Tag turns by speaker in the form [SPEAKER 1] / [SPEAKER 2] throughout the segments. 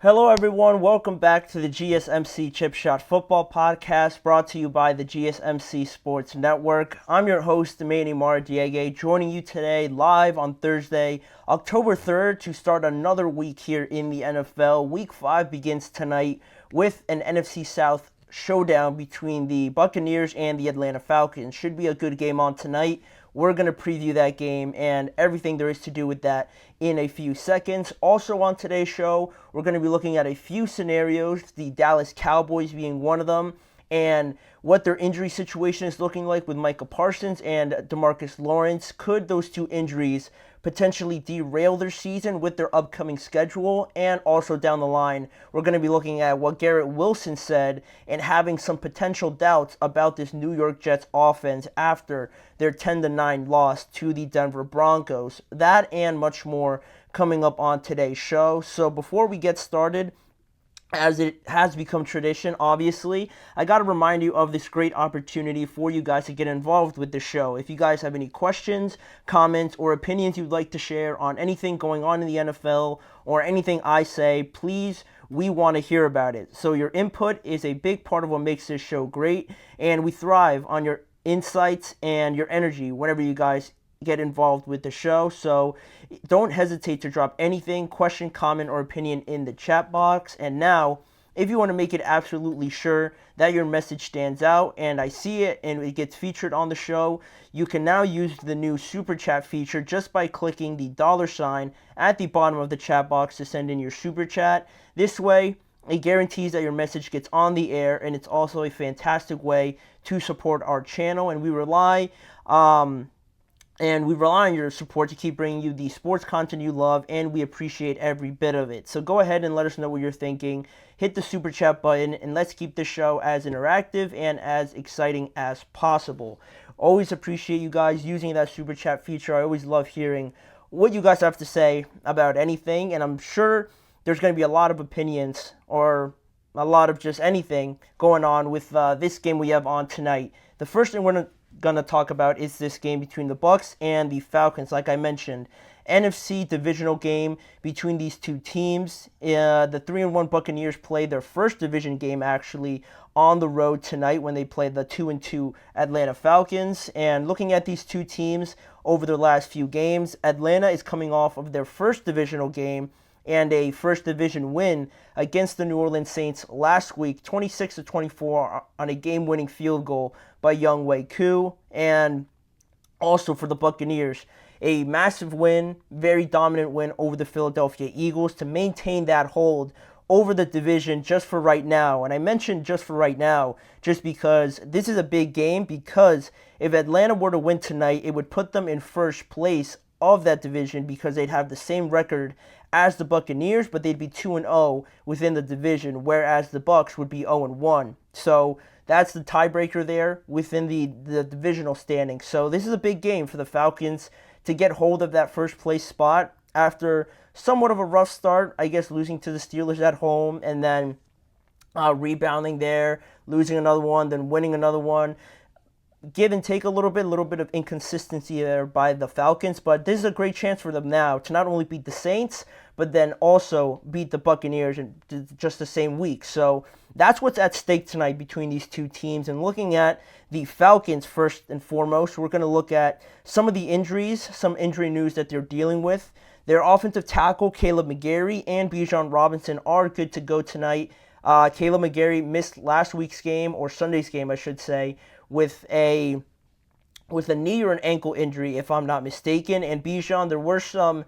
[SPEAKER 1] Hello, everyone. Welcome back to the GSMC Chip Shot Football Podcast, brought to you by the GSMC Sports Network. I'm your host, Manny Maradiege, joining you today live on Thursday, October 3rd, to start another week here in the NFL. Week 5 begins tonight with an NFC South showdown between the Buccaneers and the Atlanta Falcons. Should be a good game on tonight. We're going to preview that game and everything there is to do with that in a few seconds. Also on today's show, we're going to be looking at a few scenarios, the Dallas Cowboys being one of them, and what their injury situation is looking like with Micah Parsons and DeMarcus Lawrence. Could those two injuries potentially derail their season with their upcoming schedule? And also down the line, we're going to be looking at what Garrett Wilson said and having some potential doubts about this New York Jets offense after their 10-9 loss to the Denver Broncos. That and much more coming up on today's show. So before we get started, as it has become tradition, obviously, I got to remind you of this great opportunity for you guys to get involved with the show. If you guys have any questions, comments, or opinions you'd like to share on anything going on in the NFL or anything I say, please, we want to hear about it. So your input is a big part of what makes this show great, and we thrive on your insights and your energy whenever you guys get involved with the show. So don't hesitate to drop anything, question, comment, or opinion in the chat box. And now, if you want to make it absolutely sure that your message stands out and I see it and it gets featured on the show, you can now use the new super chat feature just by clicking the $ at the bottom of the chat box to send in your super chat. This way, it guarantees that your message gets on the air, and it's also a fantastic way to support our channel, and we rely on your support to keep bringing you the sports content you love, and we appreciate every bit of it. So go ahead and let us know what you're thinking. Hit the super chat button, and let's keep this show as interactive and as exciting as possible. Always appreciate you guys using that super chat feature. I always love hearing what you guys have to say about anything, and I'm sure there's going to be a lot of opinions or a lot of just anything going on with this game we have on tonight. The first thing we're going to talk about is this game between the Bucs and the Falcons. Like I mentioned, NFC divisional game between these two teams. The 3-1 Buccaneers play their first division game actually on the road tonight when they play the 2-2 Atlanta Falcons. And looking at these two teams over their last few games, Atlanta is coming off of their first divisional game and a first division win against the New Orleans Saints last week, 26-24 on a game-winning field goal by Younghoe Koo. And also for the Buccaneers, a massive win, very dominant win over the Philadelphia Eagles to maintain that hold over the division just for right now. And I mentioned just for right now just because this is a big game, because if Atlanta were to win tonight, it would put them in first place of that division because they'd have the same record as the Buccaneers, but they'd be 2-0 within the division, whereas the Bucs would be 0-1. So that's the tiebreaker there within the divisional standing. So this is a big game for the Falcons to get hold of that first place spot after somewhat of a rough start, I guess, losing to the Steelers at home and then rebounding there, losing another one, then winning another one. Give and take a little bit of inconsistency there by the Falcons, but this is a great chance for them now to not only beat the Saints, but then also beat the Buccaneers in just the same week. So that's what's at stake tonight between these two teams. And looking at the Falcons first and foremost, we're going to look at some of the injuries, some injury news that they're dealing with. Their offensive tackle, Caleb McGarry, and Bijan Robinson are good to go tonight. Caleb McGarry missed last week's game, or Sunday's game, I should say, with a knee or an ankle injury, if I'm not mistaken. And Bijan, there were some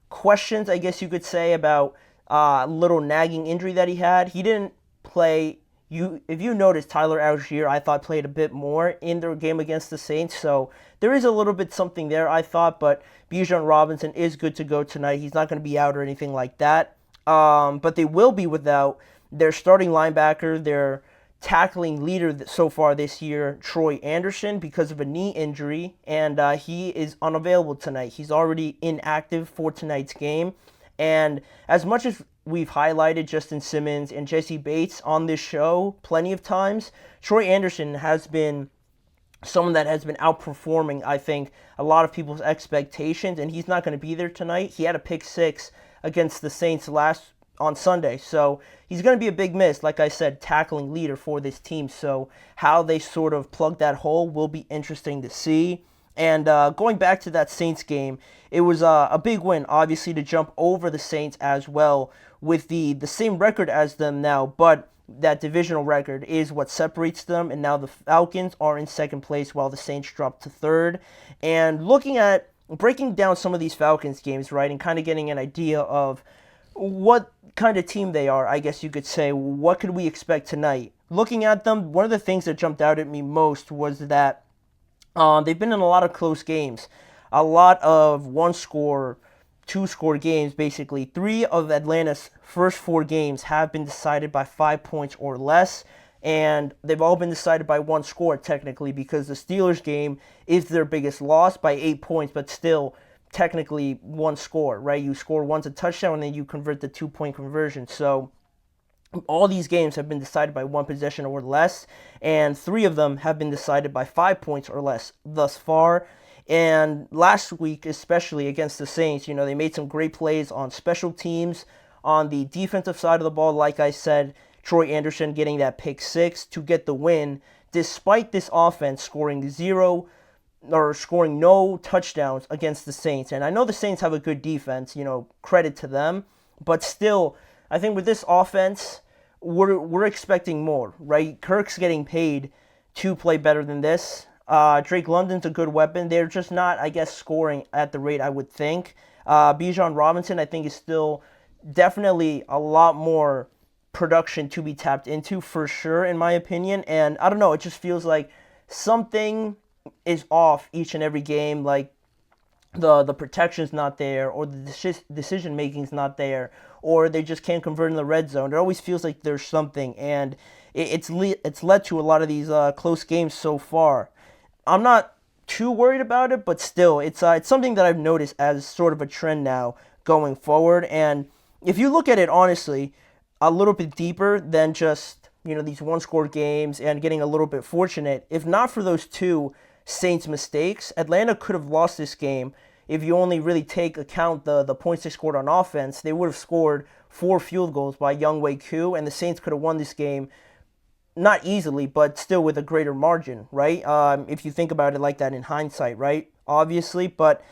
[SPEAKER 1] questions, I guess you could say, about a little nagging injury that he had. He didn't play. If you notice, Tyler Algier, I thought, played a bit more in their game against the Saints. So there is a little bit something there, I thought. But Bijan Robinson is good to go tonight. He's not going to be out or anything like that. But they will be without their starting linebacker, their tackling leader so far this year, Troy Anderson, because of a knee injury, and he is unavailable tonight. He's already inactive for tonight's game. And as much as we've highlighted Justin Simmons and Jesse Bates on this show plenty of times, Troy Anderson has been someone that has been outperforming, I think, a lot of people's expectations, and he's not going to be there tonight. He had a pick six against the Saints on Sunday. So he's going to be a big miss, like I said, tackling leader for this team. So how they sort of plug that hole will be interesting to see. And going back to that Saints game, it was a big win, obviously, to jump over the Saints as well with the same record as them now, but that divisional record is what separates them, and now the Falcons are in second place while the Saints dropped to third. And looking at breaking down some of these Falcons games, right, and kind of getting an idea of what kind of team they are, I guess you could say, what could we expect tonight? Looking at them, one of the things that jumped out at me most was that they've been in a lot of close games, a lot of one-score, two-score games, basically. 3 of Atlanta's first 4 games have been decided by 5 points or less, and they've all been decided by 1 score, technically, because the Steelers game is their biggest loss by 8 points, but still, technically, 1 score, right? You score once a touchdown, and then you convert the 2-point conversion. So all these games have been decided by 1 possession or less, and 3 of them have been decided by 5 points or less thus far. And last week, especially against the Saints, they made some great plays on special teams. On the defensive side of the ball, like I said, Troy Anderson getting that pick 6 to get the win, despite this offense scoring no touchdowns against the Saints. And I know the Saints have a good defense, credit to them, but still, I think with this offense, we're expecting more, right? Kirk's getting paid to play better than this. Drake London's a good weapon. They're just not, I guess, scoring at the rate I would think. Bijan Robinson, I think, is still definitely a lot more production to be tapped into, for sure, in my opinion. And I don't know, it just feels like something is off each and every game. Like, the protection's not there, or the decision making's not there, or they just can't convert in the red zone. It always feels like there's something, and it's led to a lot of these close games so far. I'm not too worried about it, but still, it's something that I've noticed as sort of a trend now going forward. And if you look at it honestly, a little bit deeper than just these one-score games and getting a little bit fortunate, if not for those 2 Saints mistakes, Atlanta could have lost this game. If you only really take account the points they scored on offense, they would have scored 4 field goals by Younghoe Koo, and the Saints could have won this game, not easily, but still with a greater margin, right? If you think about it like that in hindsight, right? Obviously, but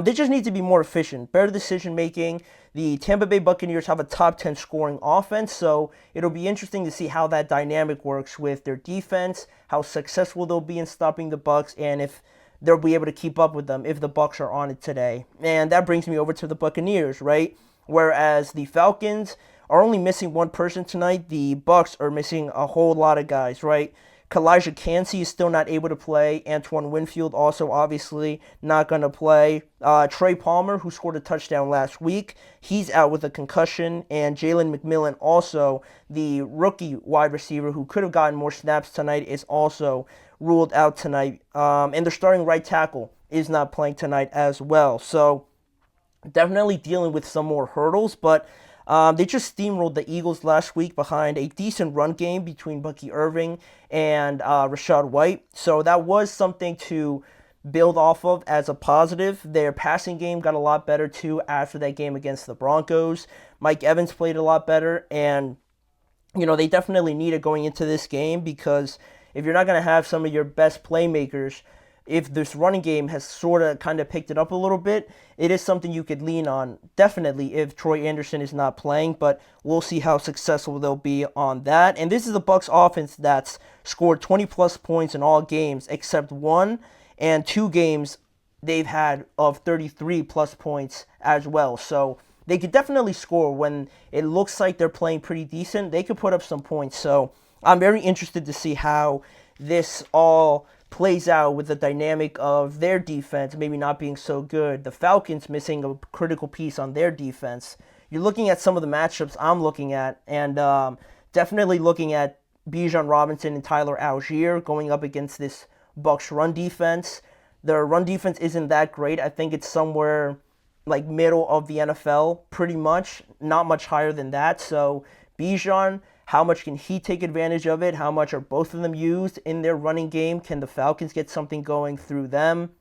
[SPEAKER 1] they just need to be more efficient, better decision making. The Tampa Bay Buccaneers have a top 10 scoring offense, so it'll be interesting to see how that dynamic works with their defense, how successful they'll be in stopping the Bucs, and if they'll be able to keep up with them if the Bucs are on it today. And that brings me over to the Buccaneers, right? Whereas the Falcons are only missing 1 person tonight, the Bucs are missing a whole lot of guys, right? Kalijah Cansey is still not able to play. Antoine Winfield also obviously not going to play. Trey Palmer, who scored a touchdown last week, he's out with a concussion. And Jalen McMillan, also the rookie wide receiver who could have gotten more snaps tonight, is also ruled out tonight. And their starting right tackle is not playing tonight as well. So definitely dealing with some more hurdles, but they just steamrolled the Eagles last week behind a decent run game between Bucky Irving and Rachaad White. So that was something to build off of as a positive. Their passing game got a lot better too after that game against the Broncos. Mike Evans played a lot better, and they definitely need it going into this game, because if you're not going to have some of your best playmakers, if this running game has sort of kind of picked it up a little bit, it is something you could lean on, definitely, if Troy Anderson is not playing, but we'll see how successful they'll be on that. And this is the Bucs offense that's scored 20-plus points in all games except 1, and 2 games they've had of 33-plus points as well. So they could definitely score when it looks like they're playing pretty decent. They could put up some points. So I'm very interested to see how this all plays out with the dynamic of their defense maybe not being so good. The Falcons missing a critical piece on their defense. You're looking at some of the matchups I'm looking at, and definitely looking at Bijan Robinson and Tyler Algier going up against this Bucs run defense. Their run defense isn't that great. I think it's somewhere like middle of the NFL, pretty much. Not much higher than that. So Bijan, how much can he take advantage of it? How much are both of them used in their running game? Can the Falcons get something going through them?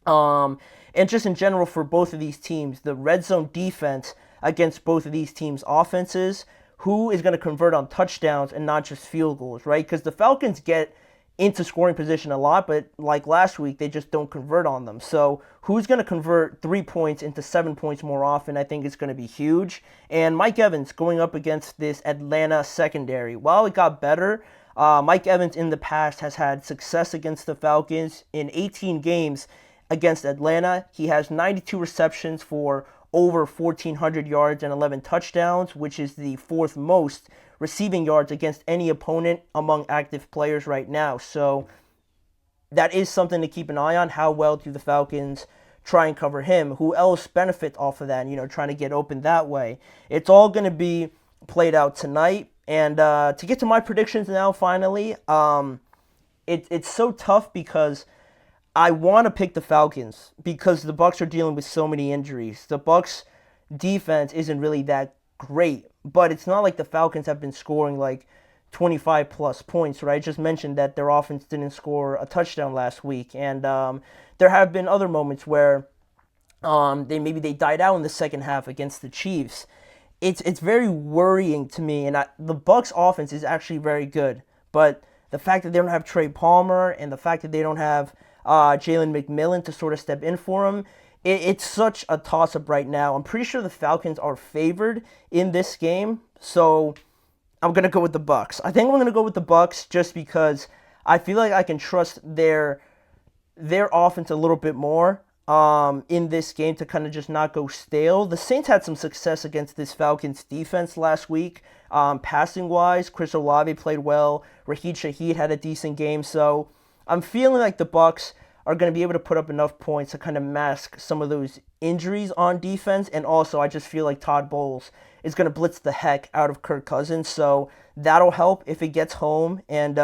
[SPEAKER 1] And just in general for both of these teams, the red zone defense against both of these teams' offenses. Who is going to convert on touchdowns and not just field goals, right? Because the Falcons get into scoring position a lot, but like last week, they just don't convert on them. So who's going to convert 3 points into 7 points more often, I think is going to be huge. And Mike Evans going up against this Atlanta secondary. While it got better, Mike Evans in the past has had success against the Falcons. In 18 games against Atlanta, he has 92 receptions for over 1,400 yards and 11 touchdowns, which is the fourth most receiving yards against any opponent among active players right now. So that is something to keep an eye on. How well do the Falcons try and cover him? Who else benefits off of that, trying to get open that way? It's all going to be played out tonight. And to get to my predictions now, finally, it's so tough because I want to pick the Falcons because the Bucs are dealing with so many injuries. The Bucs defense isn't really that great, but it's not like the Falcons have been scoring like 25 plus points, right? I just mentioned that their offense didn't score a touchdown last week, and there have been other moments where they died out in the second half against the Chiefs. It's very worrying to me, and the Bucs offense is actually very good, but the fact that they don't have Trey Palmer and the fact that they don't have Jalen McMillan to sort of step in for him, it's such a toss-up right now. I'm pretty sure the Falcons are favored in this game, so I'm going to go with the Bucs. I think I'm going to go with the Bucs just because I feel like I can trust their offense a little bit more in this game to kind of just not go stale. The Saints had some success against this Falcons defense last week, passing-wise. Chris Olave played well. Raheem Shaheed had a decent game, so I'm feeling like the Bucs are going to be able to put up enough points to kind of mask some of those injuries on defense. And also, I just feel like Todd Bowles is going to blitz the heck out of Kirk Cousins. So that'll help if it gets home. And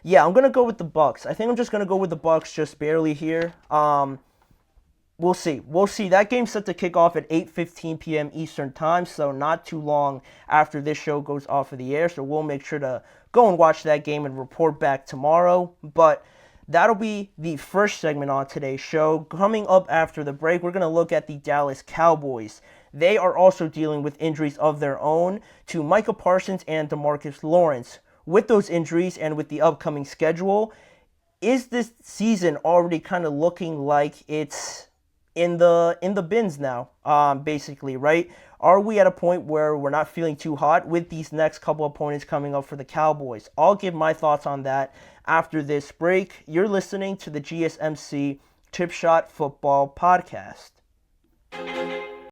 [SPEAKER 1] yeah, I'm going to go with the Bucs. I think I'm just going to go with the Bucs just barely here. We'll see. We'll see. That game's set to kick off at 8:15 p.m. Eastern Time, so not too long after this show goes off of the air. So we'll make sure to go and watch that game and report back tomorrow. But that'll be the first segment on today's show. Coming up after the break, we're going to look at the Dallas Cowboys. They are also dealing with injuries of their own to Micah Parsons and DeMarcus Lawrence. With those injuries and with the upcoming schedule, is this season already kind of looking like it's in the bins now, basically, right? Are we at a point where we're not feeling too hot with these next couple opponents coming up for the Cowboys? I'll give my thoughts on that after this break. You're listening to the GSMC Chip Shot Football Podcast.